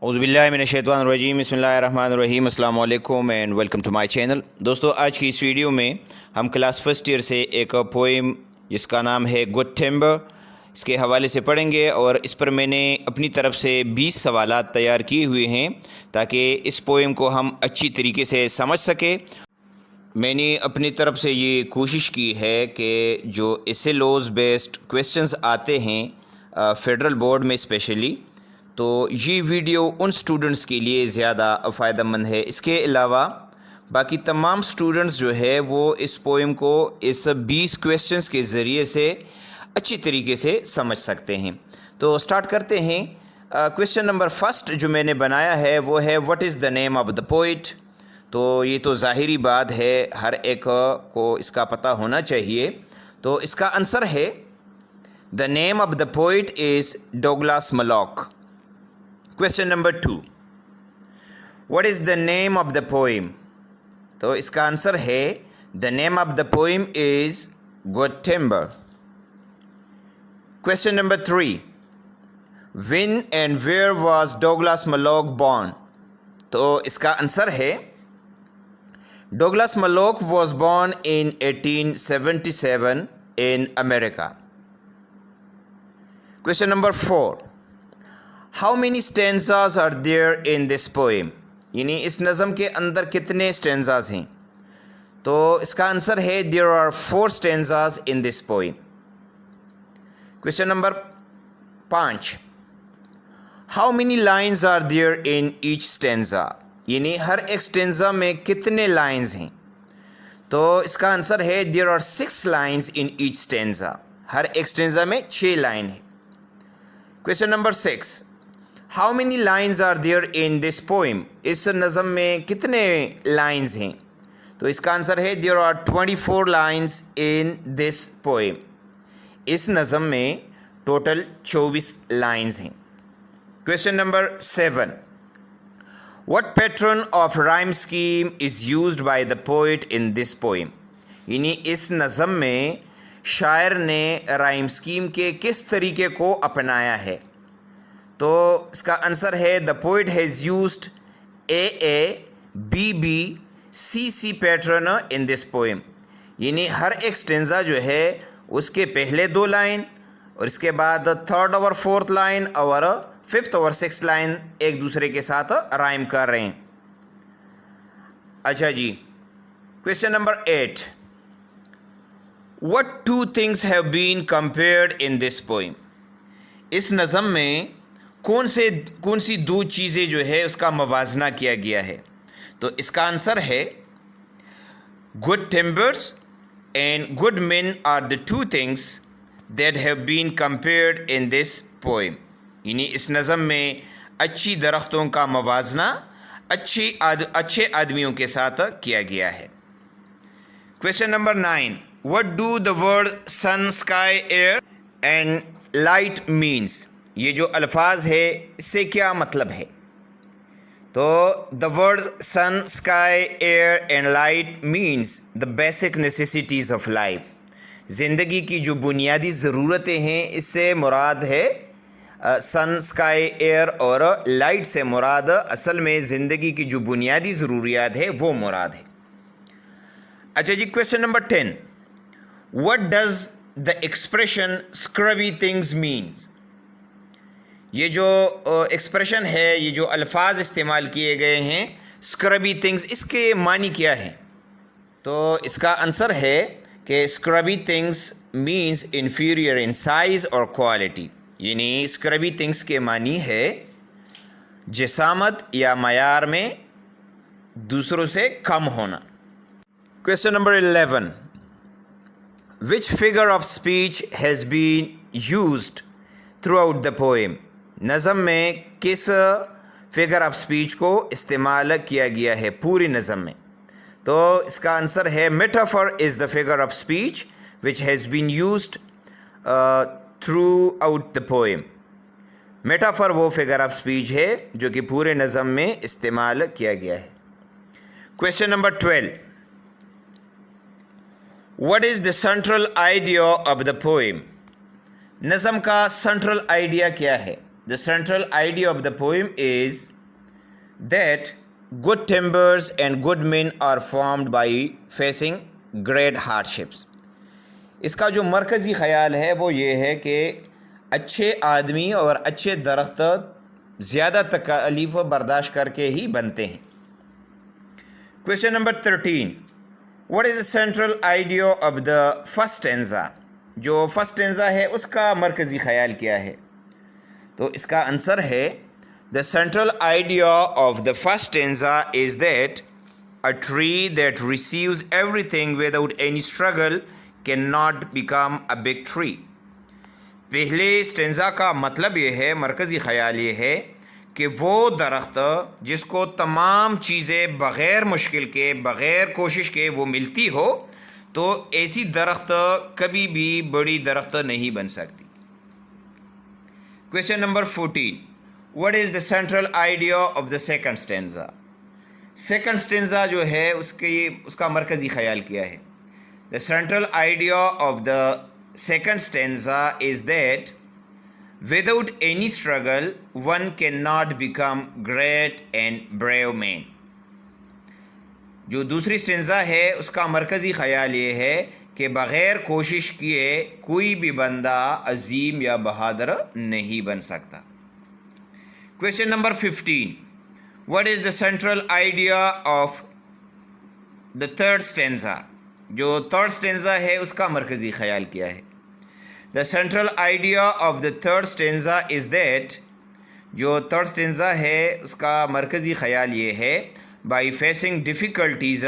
औज़ुबिल्लाहिमिनश्शैतानिर्रजीम बिस्मिल्लाहिर्रहमानिर्रहीम अस्सलामु अलैकुम and welcome to my channel. दोस्तों, आज की इस वीडियो में हम क्लास फर्स्ट ईयर से एक पोएम जिसका नाम है गुड टिम्बर, इसके हवाले से पढ़ेंगे और इस पर मैंने अपनी तरफ से 20 सवालात तैयार किए हुए हैं ताकि इस पोएम को हम अच्छी तरीके से समझ सकें। मैंने अपनी तरफ से ये कोशिश की है कि जो एसे लॉज़ बेस्ड क्वेश्चंस आते हैं फेडरल बोर्ड में स्पेशली, तो ये वीडियो उन स्टूडेंट्स के लिए ज़्यादा फ़ायदेमंद है। इसके अलावा बाकी तमाम स्टूडेंट्स जो है वो इस पोएम को इस 20 क्वेश्चंस के ज़रिए से अच्छी तरीके से समझ सकते हैं। तो स्टार्ट करते हैं। क्वेश्चन नंबर फर्स्ट जो मैंने बनाया है वो है what is the name of the poet. तो ये तो ज़ाहिरी बात है, हर एक को इसका पता होना चाहिए। तो इसका आंसर है the name of the poet is Douglas Malloch. Question number 2, what is the name of the poem. तो इसका आंसर है the name of the poem is good timber. Question number 3, when and where was Douglas Malloch born. तो इसका answer है Douglas Malloch was born in 1877 in America. Question number 4, how many stanzas are there in this poem। यानी इस नज़म के अंदर कितने stanzas हैं। तो इसका आंसर है there are 4 stanzas in this poem. Question number 5, how many lines are there in each stanza। यानी हर एक स्टेंजा में कितने लाइंस हैं। तो इसका आंसर है there are 6 lines in each stanza. हर एक स्टेंजा में 6 लाइन है। Question number 6, how many lines are there in this poem. इस नज़म में कितने लाइंस हैं। तो इसका आंसर है there are 24 lines in this poem. इस नज़म में टोटल 24 लाइंस हैं। Question number 7, what pattern of rhyme scheme is used by the poet in this poem। यानी इस नज़म में शायर ने राइम स्कीम के किस तरीके को अपनाया है। तो इसका आंसर है the poet has used AABBCC pattern in this poem. यानी हर एक स्टेंजा जो है उसके पहले 2 लाइन और इसके बाद 3rd और 4th लाइन और 5th और 6th लाइन एक दूसरे के साथ राइम कर रहे हैं। अच्छा जी, question number 8, what 2 things have been compared in this poem. इस नज़म में कौन सी 2 चीज़ें जो है उसका मवाजना किया गया है। तो इसका आंसर है good timbers and good men are the 2 things that have been compared in this poem. यानी इस नज़म में अच्छी दरख्तों का मवाजना अच्छे आदमियों के साथ किया गया है। Question number 9, what do the word sun sky air and light means. ये जो अल्फाज है इससे क्या मतलब है। तो the word sun sky air and light means the basic necessities of life. ज़िंदगी की जो बुनियादी ज़रूरतें हैं इससे मुराद है सन स्काई एयर, और लाइट से मुराद असल में ज़िंदगी की जो बुनियादी ज़रूरियात है वो मुराद है। अच्छा जी, question number 10, what does the expression scrubby things means. ये जो एक्सप्रेशन है, ये जो अल्फाज इस्तेमाल किए गए हैं स्क्रबी थिंग्स, इसके मानी क्या है। तो इसका आंसर है कि scrubby things means inferior in size और क्वालिटी। यानी स्क्रबी थिंग्स के मानी है जिसामत या मयार में दूसरों से कम होना। Question number 11, which figure of speech has been used throughout the poem. नज़म में किस फिगर ऑफ स्पीच को इस्तेमाल किया गया है पूरी नज़म में। तो इसका आंसर है metaphor is the figure of speech which has been used throughout the poem. Metaphor वो फिगर ऑफ स्पीच है जो कि पूरे नज़म में इस्तेमाल किया गया है। Question number 12, what is the central idea of the poem. नज़म का सेंट्रल आइडिया क्या है। the central idea of the poem is that good timbers and good men are formed by facing great hardships. इसका जो मरकज़ी ख़याल है वो ये है कि अच्छे आदमी और अच्छे दरख्त ज़्यादा तकालीफ बर्दाश्त करके ही बनते हैं. Question number 13. What is the central idea of the first stanza. जो फर्स्ट स्टैंज़ा है उसका मरकज़ी ख़याल क्या है? तो इसका आंसर है the central idea of the first stanza is that a tree that receives everything without any struggle can not become a big tree. पहले स्टेंज़ा का मतलब ये है, मरकज़ी ख़याल ये है कि वो दरख्त जिसको तमाम चीज़ें बग़ैर मुश्किल के, बग़ैर कोशिश के वो मिलती हो, तो ऐसी दरख्त कभी भी बड़ी दरख्त नहीं बन सकती. Question number 14. What is the central idea of the second stanza. Second stanza जो है उसका मरकज़ी ख़याल क्या है? The central idea of the second stanza is that without any struggle one cannot become great and brave man. जो दूसरी stanza है उसका मरकज़ी ख़याल ये है कि बग़ैर कोशिश किए कोई भी बंदा अजीम या बहादुर नहीं बन सकता. Question number 15. What is the central idea of the third stanza. जो थर्ड स्टेंजा है उसका मरकज़ी ख़याल क्या है? The central idea of the third stanza is that, जो थर्ड स्टेंजा है उसका मरकज़ी ख़याल ये है, बाई फेसिंग डिफ़िकल्टीज़,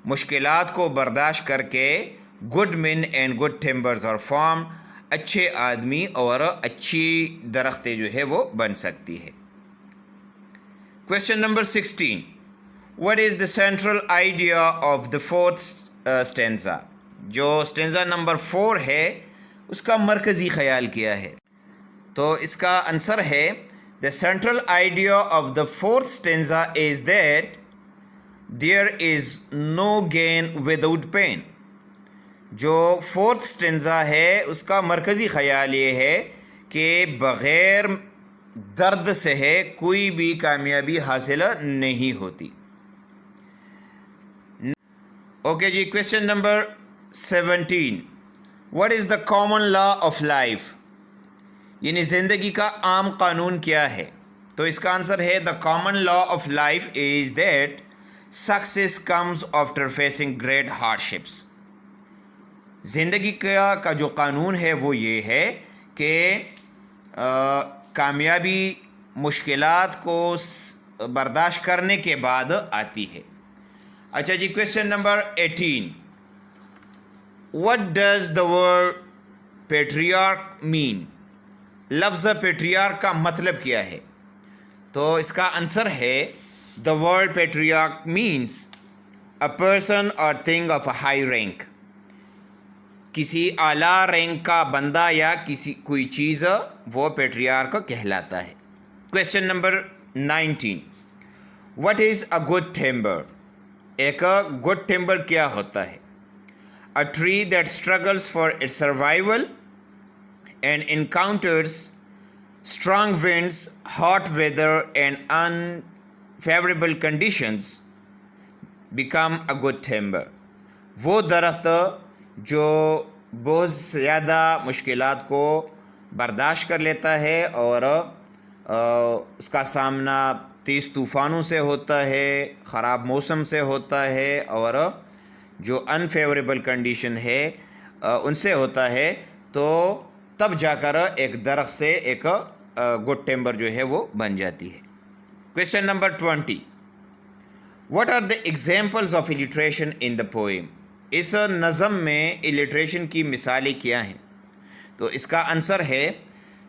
मुश्किलात को बर्दाश्त करके, good men and good timbers are form, अच्छे आदमी और अच्छी दरख्तें जो है वो बन सकती है. Question number 16. What is the central idea of the fourth stanza. जो स्टेंजा नंबर 4 है उसका मरकज़ी ख़याल क्या है? तो इसका आंसर है the central idea of the fourth stanza is that there is no gain without pain. जो फोर्थ स्टेंजा है उसका मरकज़ी ख़याल ये है कि बग़ैर दर्द से है कोई भी कामयाबी हासिल नहीं होती. Okay ji. Question number 17. What is the common law of life. यानी ज़िंदगी का आम कानून क्या है? तो इसका आंसर है the common law of life is that success comes after facing great hardships. ज़िंदगी का जो कानून है वो ये है कि कामयाबी मुश्किलात को बर्दाश्त करने के बाद आती है. अच्छा जी. Question number 18. What does the word patriarch mean? लफ्ज़ पेट्रियार्क का मतलब क्या है? तो इसका आंसर है the word patriarch means a person or thing of a high rank. किसी आला रैंक का बंदा या कोई चीज़ वो पेट्रियार्क कहलाता है. Question number 19. What is a good timber? एक गुड टिम्बर क्या होता है? A tree that struggles for its survival and encounters strong winds, hot weather and unfavorable conditions become a good timber. वो दरख्त जो बहुत ज़्यादा मुश्किलात को बर्दाश्त कर लेता है और उसका सामना तेज़ तूफ़ानों से होता है, ख़राब मौसम से होता है और जो अनफेवरेबल कंडीशन है उनसे होता है, तो तब जाकर एक दरख्त से एक गुड टिम्बर जो है वो बन जाती है. Question number 20. What are the examples of alliteration in the poem. इस नज़म में इलिट्रेशन की मिसालें क्या हैं? तो इसका आंसर है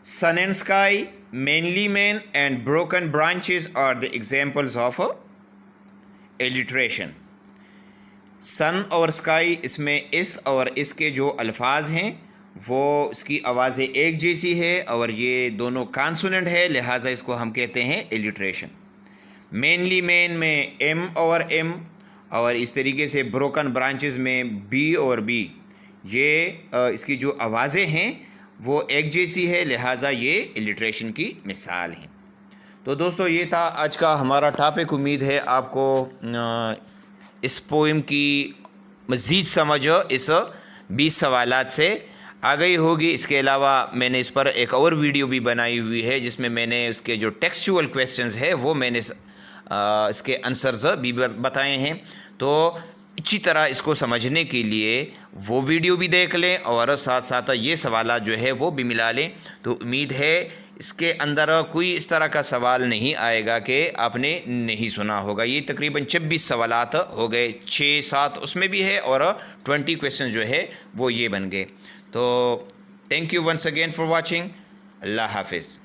sun and sky, mainly man and broken branches are the examples of alliteration. Sun और स्काई, इसमें इस और इसके जो अल्फाज हैं वो इसकी आवाज़ें एक जैसी है और ये दोनों कॉन्सोनेंट है, लिहाजा इसको हम कहते हैं इलिट्रेशन. मेनली मैन में एम और एम और इस तरीके से ब्रोकन ब्रांचेस में बी और बी, ये इसकी जो आवाज़ें हैं وہ ایک جیسی ہے، لہٰذا یہ الٹریشن کی مثال ہیں۔ تو دوستو یہ تھا آج کا ہمارا ٹاپک۔ امید ہے آپ کو اس پوئم کی مزید سمجھ اس 20 سوالات سے آ گئی ہوگی۔ اس کے علاوہ میں نے اس پر ایک اور ویڈیو بھی بنائی ہوئی ہے جس میں نے اس کے جو ٹیکسچول کویسچنز ہے وہ میں نے اس کے آنسرز بھی بتائے ہیں۔ تو اچھی طرح اس کو سمجھنے کے لیے وہ ویڈیو بھی دیکھ لیں اور ساتھ ساتھ یہ سوالات جو ہے وہ بھی ملا لیں۔ تو امید ہے اس کے اندر کوئی اس طرح کا سوال نہیں آئے گا کہ آپ نے نہیں سنا ہوگا۔ یہ تقریباً 26 سوالات ہو گئے، 6-7 اس میں بھی ہے اور 20 کویسچن جو ہے وہ یہ بن گئے۔ تو thank you once again for watching. اللہ حافظ۔